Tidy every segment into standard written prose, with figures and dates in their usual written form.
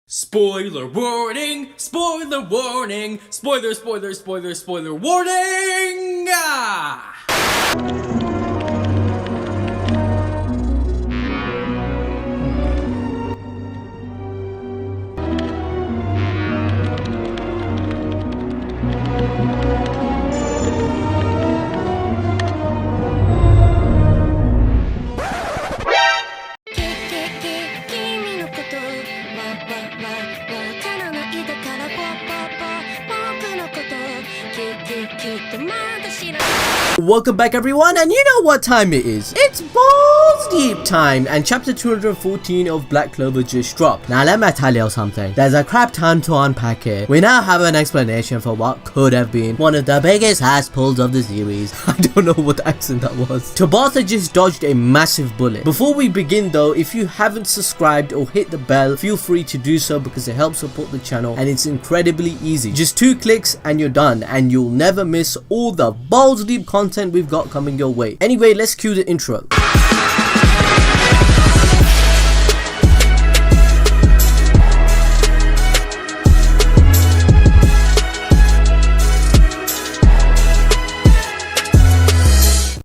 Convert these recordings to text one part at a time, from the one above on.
Spoiler warning! Spoiler warning! Spoiler warning! Welcome back everyone, and you know what time it is. It's balls deep time, and chapter 214 of Black Clover just dropped. Now let me tell you something. There's a crap ton to unpack here. We now have an explanation for what could have been one of the biggest ass pulls of the series. I don't know what accent that was. Tabitha just dodged a massive bullet. Before we begin though, if you haven't subscribed or hit the bell, feel free to do so because it helps support the channel and it's incredibly easy. Just 2 clicks and you're done, and you'll never miss all the balls deep content we've got coming your way. Anyway, let's cue the intro.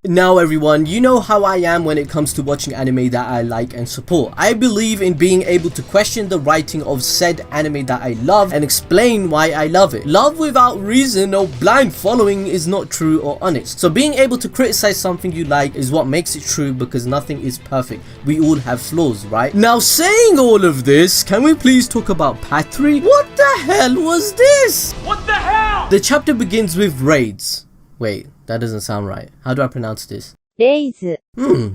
Now everyone, you know how I am when it comes to watching anime that I like and support. I believe in being able to question the writing of said anime that I love and explain why I love it. Love without reason or blind following is not true or honest. So being able to criticize something you like is what makes it true, because nothing is perfect. We all have flaws, right? Now saying all of this, can we please talk about Patri? What the hell was this? What the hell? The chapter begins with Rades. Wait, that doesn't sound right. How do I pronounce this? Rades.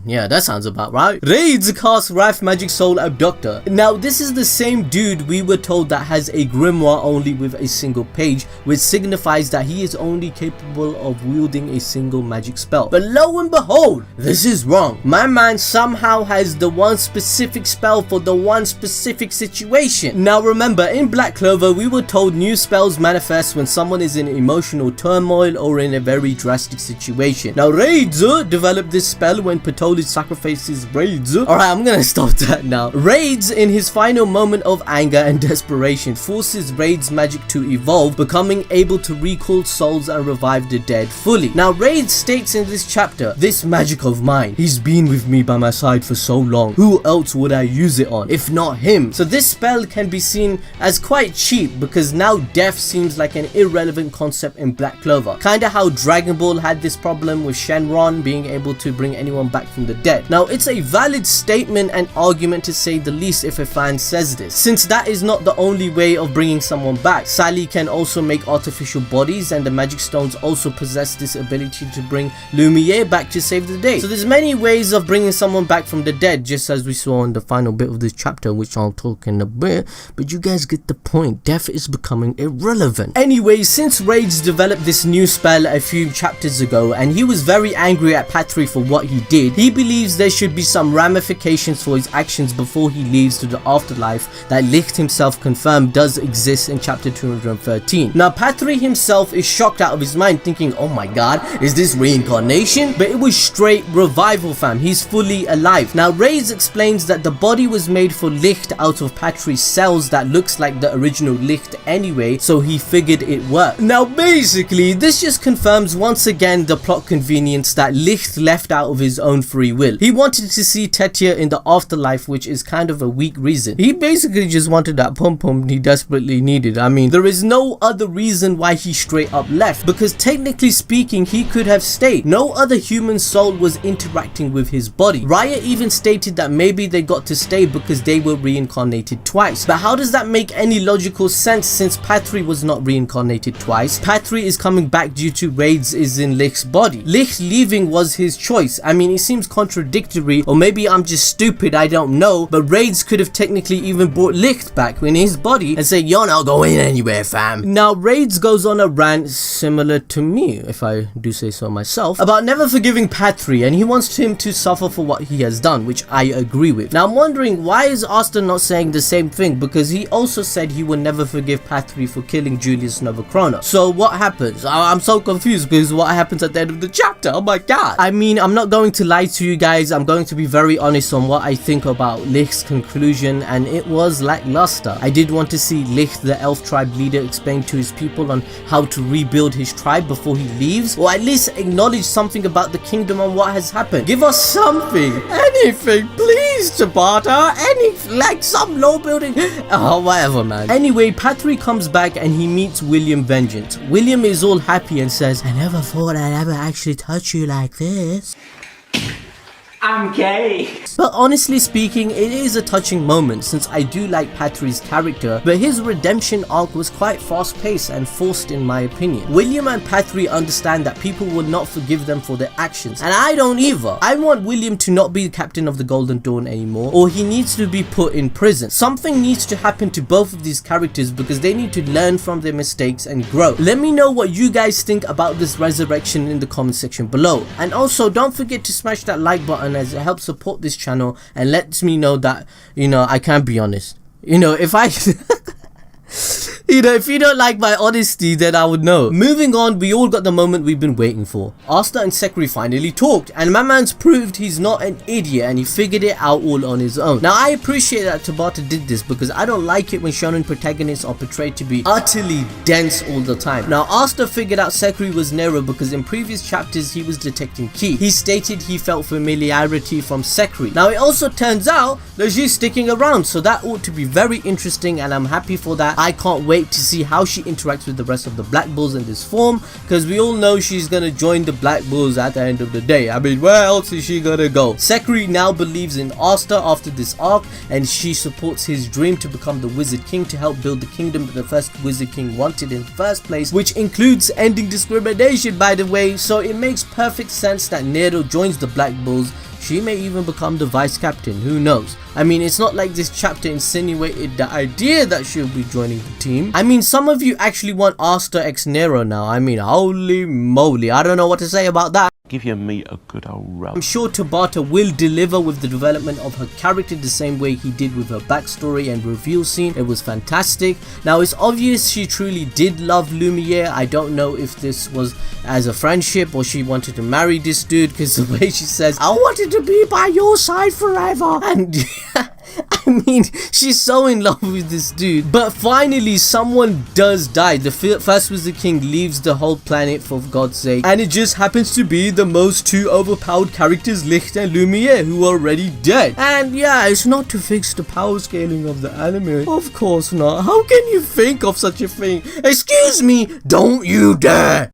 Yeah, that sounds about right. Rades casts Wrath Magic Soul Abductor. Now, this is the same dude we were told that has a grimoire only with a single page, which signifies that he is only capable of wielding a single magic spell. But lo and behold, this is wrong. My man somehow has the one specific spell for the one specific situation. Now remember, in Black Clover, we were told new spells manifest when someone is in emotional turmoil or in a very drastic situation. Now, Rades developed this spell when Patri sacrifices Rades. Alright, I'm gonna stop that now. Rades, in his final moment of anger and desperation, forces Rades' magic to evolve, becoming able to recall souls and revive the dead fully. Now, Rades states in this chapter, "This magic of mine, he's been with me by my side for so long. Who else would I use it on, if not him?" So this spell can be seen as quite cheap, because now death seems like an irrelevant concept in Black Clover. Kinda how Dragon Ball had this problem with Shenron being able to bring anyone back from the dead. Now, it's a valid statement and argument to say the least if a fan says this, since that is not the only way of bringing someone back. Sally can also make artificial bodies, and the magic stones also possess this ability to bring Lumiere back to save the day. So there's many ways of bringing someone back from the dead, just as we saw in the final bit of this chapter, which I'll talk in a bit, but you guys get the point. Death is becoming irrelevant. Anyway, since Rades developed this new spell a few chapters ago, and he was very angry at Patri for what he did, he believes there should be some ramifications for his actions before he leaves to the afterlife that Licht himself confirmed does exist in chapter 213. Now, Patri himself is shocked out of his mind, thinking, oh my god, is this reincarnation? But it was straight revival, fam. He's fully alive. Now, Rades explains that the body was made for Licht out of Patri's cells that looks like the original Licht anyway, so he figured it worked. Now, basically, this just confirms once again the plot convenience that Licht left out of his own free will. He wanted to see Tetia in the afterlife, which is kind of a weak reason. He basically just wanted that pom-pom he desperately needed. I mean, there is no other reason why he straight up left, because technically speaking, he could have stayed. No other human soul was interacting with his body. Raya even stated that maybe they got to stay because they were reincarnated twice. But how does that make any logical sense, since Patri was not reincarnated twice? Patri is coming back due to Rades is in Licht's body. Licht leaving was his choice. I mean, it seems contradictory, or maybe I'm just stupid, I don't know, but Rades could have technically even brought Licht back in his body and say, you're not going anywhere, fam. Now, Rades goes on a rant similar to me, if I do say so myself, about never forgiving Patri, and he wants him to suffer for what he has done, which I agree with. Now, I'm wondering, why is Asta not saying the same thing? Because he also said he would never forgive Patri for killing Julius Novachrono. So what happens? I'm so confused, because what happens at the end of the chapter? Oh my god. I mean, I'm not going to lie to you guys. I'm going to be very honest on what I think about Licht's conclusion, and it was lackluster. I did want to see Licht, the elf tribe leader, explain to his people on how to rebuild his tribe before he leaves, or at least acknowledge something about the kingdom and what has happened. Give us something, anything, please, Tabata. Anything, like some low building. Oh, whatever, man. Anyway, Patri comes back and he meets William Vangeance. William is all happy and says, I never thought I'd ever actually touch you like this. I'm gay. But honestly speaking, it is a touching moment since I do like Patri's character, but his redemption arc was quite fast paced and forced in my opinion. William and Patri understand that people will not forgive them for their actions, and I don't either. I want William to not be the captain of the Golden Dawn anymore, or he needs to be put in prison. Something needs to happen to both of these characters because they need to learn from their mistakes and grow. Let me know what you guys think about this resurrection in the comment section below, and also don't forget to smash that like button as it helps support this channel and lets me know that, you know, I can be honest. You know, if I you know, if you don't like my honesty, then I would know. Moving on, we all got the moment we've been waiting for. Asta and Secre finally talked, and my man's proved he's not an idiot and he figured it out all on his own. Now, I appreciate that Tabata did this because I don't like it when shonen protagonists are portrayed to be utterly dense all the time. Now, Asta figured out Secre was Nero because in previous chapters he was detecting Ki. He stated he felt familiarity from Secre. Now, it also turns out that she's sticking around, so that ought to be very interesting and I'm happy for that. I can't wait to see how she interacts with the rest of the Black Bulls in this form, because we all know she's gonna join the Black Bulls at the end of the day. I mean, where else is she gonna go? Secre now believes in Asta after this arc, and she supports his dream to become the Wizard King to help build the kingdom that the first Wizard King wanted in the first place, which includes ending discrimination, by the way. So it makes perfect sense that Nero joins the Black Bulls. She may even become the vice captain, who knows? I mean, it's not like this chapter insinuated the idea that she'll be joining the team. I mean, some of you actually want Asta x Nero now. I mean, holy moly, I don't know what to say about that. Give your meat a good old rub. I'm sure Tabata will deliver with the development of her character the same way he did with her backstory and reveal scene. It was fantastic. Now, it's obvious she truly did love Lumiere. I don't know if this was as a friendship or she wanted to marry this dude, because the way she says, I wanted to be by your side forever. And I mean, she's so in love with this dude. But finally, someone does die. The first Wizard King leaves the whole planet for God's sake. And it just happens to be the most two overpowered characters, Licht and Lumiere, who are already dead. And yeah, it's not to fix the power scaling of the anime. Of course not. How can you think of such a thing? Excuse me, don't you dare!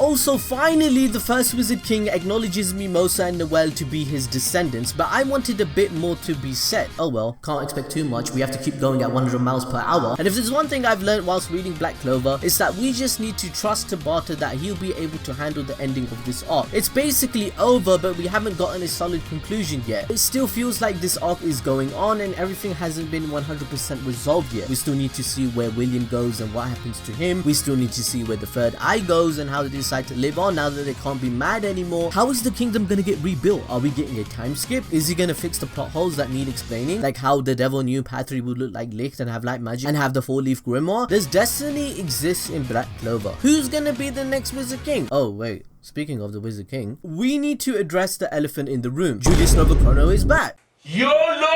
Also, finally, the first Wizard King acknowledges Mimosa and Noelle to be his descendants, but I wanted a bit more to be said. Oh well, can't expect too much. We have to keep going at 100 miles per hour. And if there's one thing I've learned whilst reading Black Clover, it's that we just need to trust Tabata that he'll be able to handle the ending of this arc. It's basically over, but we haven't gotten a solid conclusion yet. It still feels like this arc is going on and everything hasn't been 100% resolved yet. We still need to see where William goes and what happens to him. We still need to see where the third eye goes and how they decide to live on now that they can't be mad anymore. How is the kingdom gonna get rebuilt? Are we getting a time skip? Is he gonna fix the plot holes that need explaining, like how the devil knew Patri would look like Licht and have light magic and have the 4-leaf grimoire? Does destiny exist in Black Clover? Who's gonna be the next Wizard King? Oh wait, speaking of the Wizard King, we need to address the elephant in the room. Julius Novachrono is back. YOLO!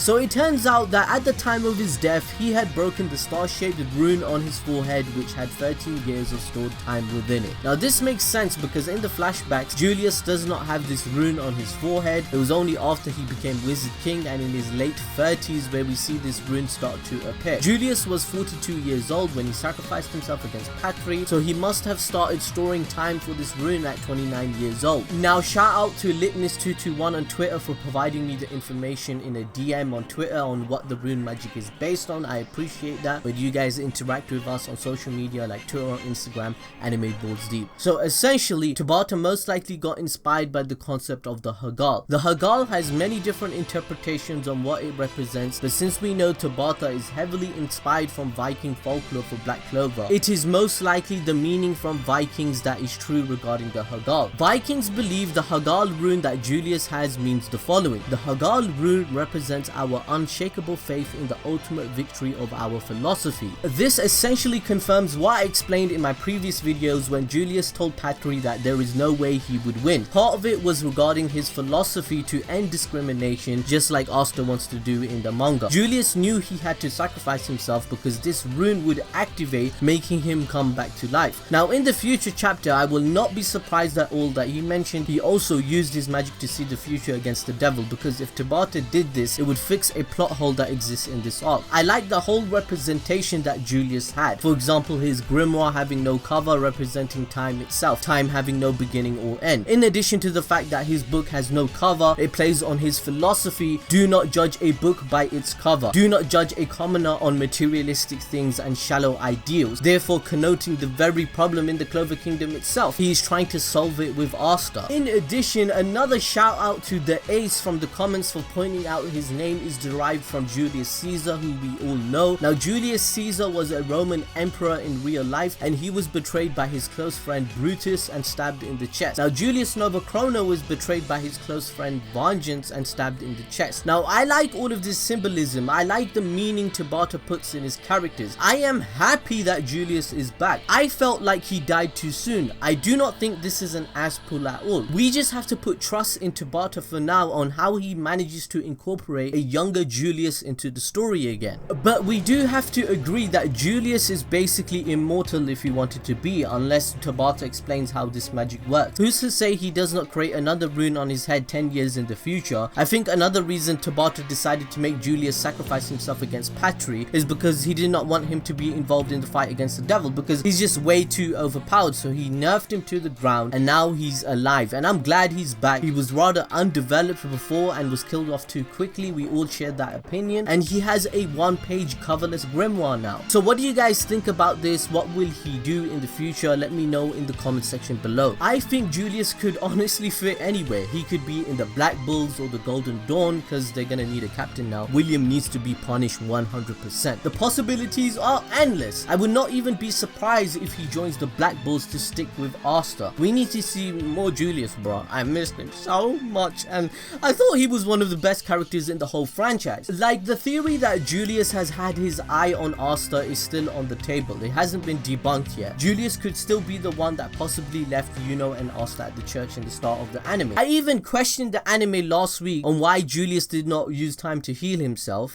So it turns out that at the time of his death, he had broken the star-shaped rune on his forehead, which had 13 years of stored time within it. Now this makes sense because in the flashbacks, Julius does not have this rune on his forehead. It was only after he became Wizard King and in his late 30s where we see this rune start to appear. Julius was 42 years old when he sacrificed himself against Patri, so he must have started storing time for this rune at 29 years old. Now shout out to Litness221 on Twitter for providing me the information in a DM on Twitter on what the rune magic is based on. I appreciate that. But you guys interact with us on social media like Twitter or Instagram, Anime Balls Deep. So essentially, Tabata most likely got inspired by the concept of the Hagal. The Hagal has many different interpretations on what it represents, but since we know Tabata is heavily inspired from Viking folklore for Black Clover, it is most likely the meaning from Vikings that is true regarding the Hagal. Vikings believe the Hagal rune that Julius has means the following. The Hagal rune represents our unshakable faith in the ultimate victory of our philosophy. This essentially confirms what I explained in my previous videos when Julius told Patri that there is no way he would win. Part of it was regarding his philosophy to end discrimination, just like Asta wants to do in the manga. Julius knew he had to sacrifice himself because this rune would activate, making him come back to life. Now in the future chapter, I will not be surprised at all that he mentioned he also used his magic to see the future against the devil, because if Tabata did this, it would fix a plot hole that exists in this arc. I like the whole representation that Julius had. For example, his grimoire having no cover representing time itself, time having no beginning or end. In addition to the fact that his book has no cover, it plays on his philosophy: do not judge a book by its cover. Do not judge a commoner on materialistic things and shallow ideals, therefore connoting the very problem in the Clover Kingdom itself. He is trying to solve it with Asta. In addition, another shout out to the Ace from the comments for pointing out his name is derived from Julius Caesar, who we all know. Now Julius Caesar was a Roman emperor in real life, and he was betrayed by his close friend Brutus and stabbed in the chest. Now Julius Novachrono was betrayed by his close friend Vangeance and stabbed in the chest. Now I like all of this symbolism. I like the meaning Tabata puts in his characters. I am happy that Julius is back. I felt like he died too soon. I do not think this is an ass pull at all. We just have to put trust in Tabata for now on how he manages to incorporate a younger Julius into the story again. But we do have to agree that Julius is basically immortal if he wanted to be, unless Tabata explains how this magic works. Who's to say he does not create another rune on his head 10 years in the future? I think another reason Tabata decided to make Julius sacrifice himself against Patri is because he did not want him to be involved in the fight against the devil, because he's just way too overpowered. So he nerfed him to the ground and now he's alive, and I'm glad he's back. He was rather undeveloped before and was killed off too quickly. We all shared that opinion, and he has a one-page coverless grimoire now. So what do you guys think about this? What will he do in the future? Let me know in the comment section below. I think Julius could honestly fit anywhere. He could be in the Black Bulls or the Golden Dawn, because they're gonna need a captain now. William needs to be punished 100%. The possibilities are endless. I would not even be surprised if he joins the Black Bulls to stick with Asta. We need to see more Julius, bro. I missed him so much, and I thought he was one of the best characters in the whole franchise. Like, the theory that Julius has had his eye on Asta is still on the table. It hasn't been debunked yet. Julius could still be the one that possibly left Yuno and Asta at the church in the start of the anime. I even questioned the anime last week on why Julius did not use time to heal himself.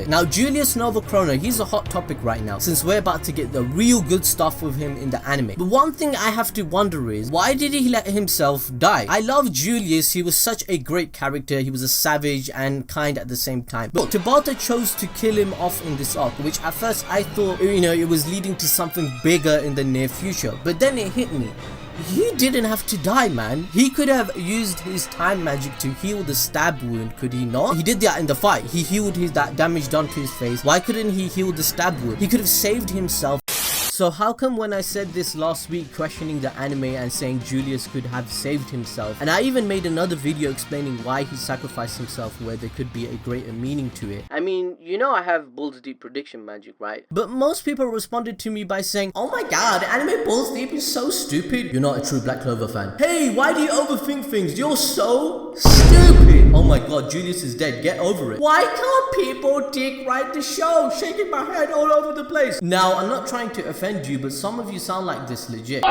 Now Julius Novachrono, he's a hot topic right now, since we're about to get the real good stuff with him in the anime. But one thing I have to wonder is, why did he let himself die? I love Julius. He was such a great character. He was a savage and kind at the same time. But Tabata chose to kill him off in this arc, which at first I thought, it was leading to something bigger in the near future. But then it hit me. He didn't have to die, man. He could have used his time magic to heal the stab wound, could he not? He did that in the fight. He healed that damage done to his face. Why couldn't he heal the stab wound? He could have saved himself. So how come when I said this last week, questioning the anime and saying Julius could have saved himself, and I even made another video explaining why he sacrificed himself, where there could be a greater meaning to it? I mean, I have Balls Deep prediction magic, right? But most people responded to me by saying, oh my god, anime Balls Deep is so stupid. You're not a true Black Clover fan. Hey, why do you overthink things? You're so stupid. Oh my god, Julius is dead. Get over it. Why can't people dick write the show? Shaking my head all over the place. Now, I'm not trying to offend you, but some of you sound like this legit.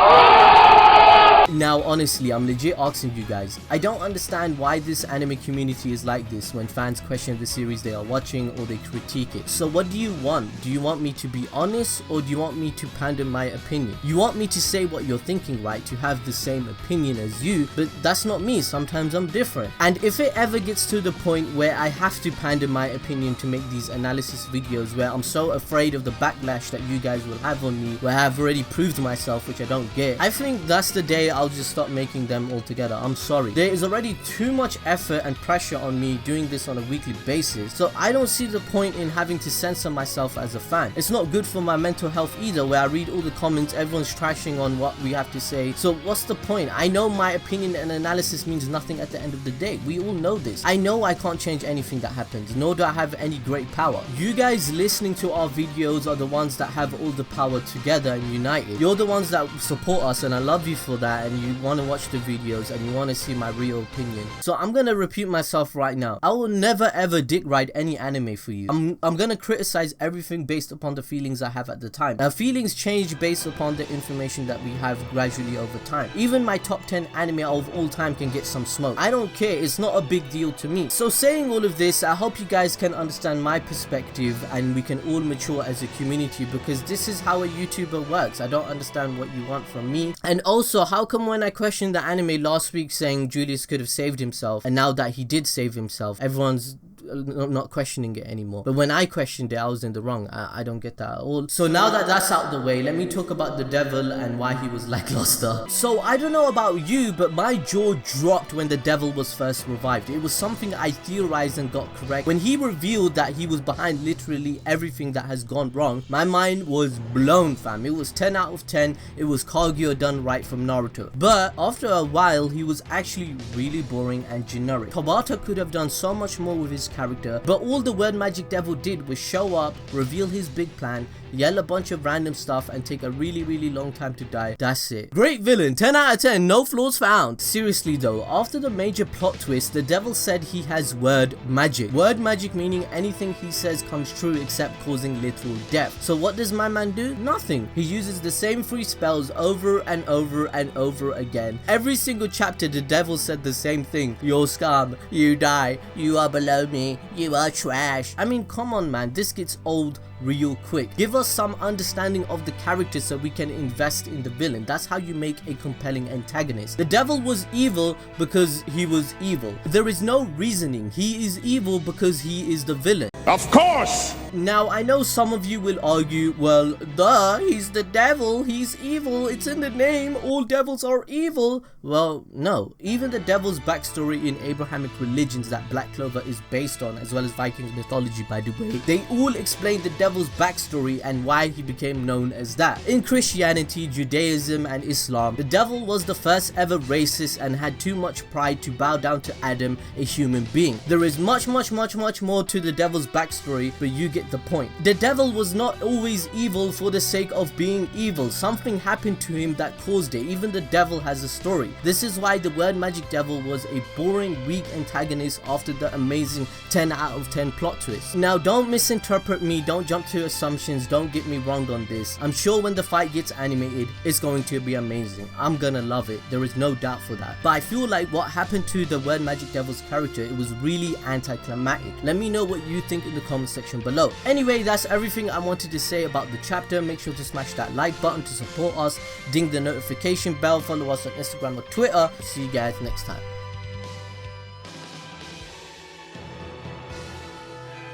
Now honestly, I'm legit asking you guys, I don't understand why this anime community is like this when fans question the series they are watching or they critique it. So what do you want? Do you want me to be honest, or do you want me to pander my opinion? You want me to say what you're thinking, right? To have the same opinion as you, but that's not me. Sometimes I'm different. And if it ever gets to the point where I have to pander my opinion to make these analysis videos, where I'm so afraid of the backlash that you guys will have on me, where I've already proved myself, which I don't get, I think that's the day I'll just stop making them altogether. I'm sorry. There is already too much effort and pressure on me doing this on a weekly basis, so I don't see the point in having to censor myself as a fan. It's not good for my mental health either, where I read all the comments, everyone's trashing on what we have to say. So what's the point? I know my opinion and analysis means nothing at the end of the day. We all know this. I know know I can't change anything that happens, nor do I have any great power. You guys listening to our videos are the ones that have all the power together and united. You're the ones that support us, and I love you for that, and you want to watch the videos and you want to see my real opinion. So I'm gonna repeat myself right now. I will never ever dick ride any anime for you. I'm gonna criticize everything based upon the feelings I have at the time. Now, feelings change based upon the information that we have gradually over time. Even my top 10 anime of all time can get some smoke. I don't care, it's not a big deal to me. So saying all of this, I hope you guys can understand my perspective and we can all mature as a community, because this is how a YouTuber works. I don't understand what you want from me. And also, how come when I questioned the anime last week saying Julius could have saved himself, and now that he did save himself, everyone's not questioning it anymore? But when I questioned it, I was in the wrong. I don't get that at all. So now that that's out the way, let me talk about the devil and why he was lackluster. So I don't know about you, but my jaw dropped when the devil was first revived. It was something I theorized and got correct. When he revealed that he was behind literally everything that has gone wrong, my mind was blown, fam. It was 10 out of 10. It was Kaguya done right from Naruto. But after a while, he was actually really boring and generic. Tabata could have done so much more with his character, but all the word magic devil did was show up, reveal his big plan, yell a bunch of random stuff, and take a really long time to die. That's it. Great villain, 10 out of 10, no flaws found. Seriously though, after the major plot twist, the devil said he has word magic. Word magic meaning anything he says comes true except causing literal death. So what does my man do? Nothing. He uses the same 3 spells over and over and over again. Every single chapter the devil said the same thing. You're scum, you die, you are below me, you are trash. I mean, come on man, this gets old real quick. Give us some understanding of the character so we can invest in the villain. That's how you make a compelling antagonist. The devil was evil because he was evil. There is no reasoning. He is evil because he is the villain. Of course! Now, I know some of you will argue, well, duh, he's the devil, he's evil, it's in the name, all devils are evil. Well, no. Even the devil's backstory in Abrahamic religions that Black Clover is based on, as well as Viking mythology by the way, they all explain the devil's backstory and why he became known as that. In Christianity, Judaism and Islam, the devil was the first ever racist and had too much pride to bow down to Adam, a human being. There is much more to the devil's backstory, but you get the point. The devil was not always evil for the sake of being evil. Something happened to him that caused it. Even the devil has a story. This is why the word magic devil was a boring, weak antagonist after the amazing 10 out of 10 plot twist. Now, don't misinterpret me, don't jump to assumptions, don't get me wrong on this. I'm sure when the fight gets animated, it's going to be amazing. I'm gonna love it. There is no doubt for that. But I feel like what happened to the word magic devil's character, it was really anticlimactic. Let me know what you think in the comment section below. Anyway, that's everything I wanted to say about the chapter. Make sure to smash that like button to support us, ding the notification bell, follow us on Instagram or Twitter. See you guys next time.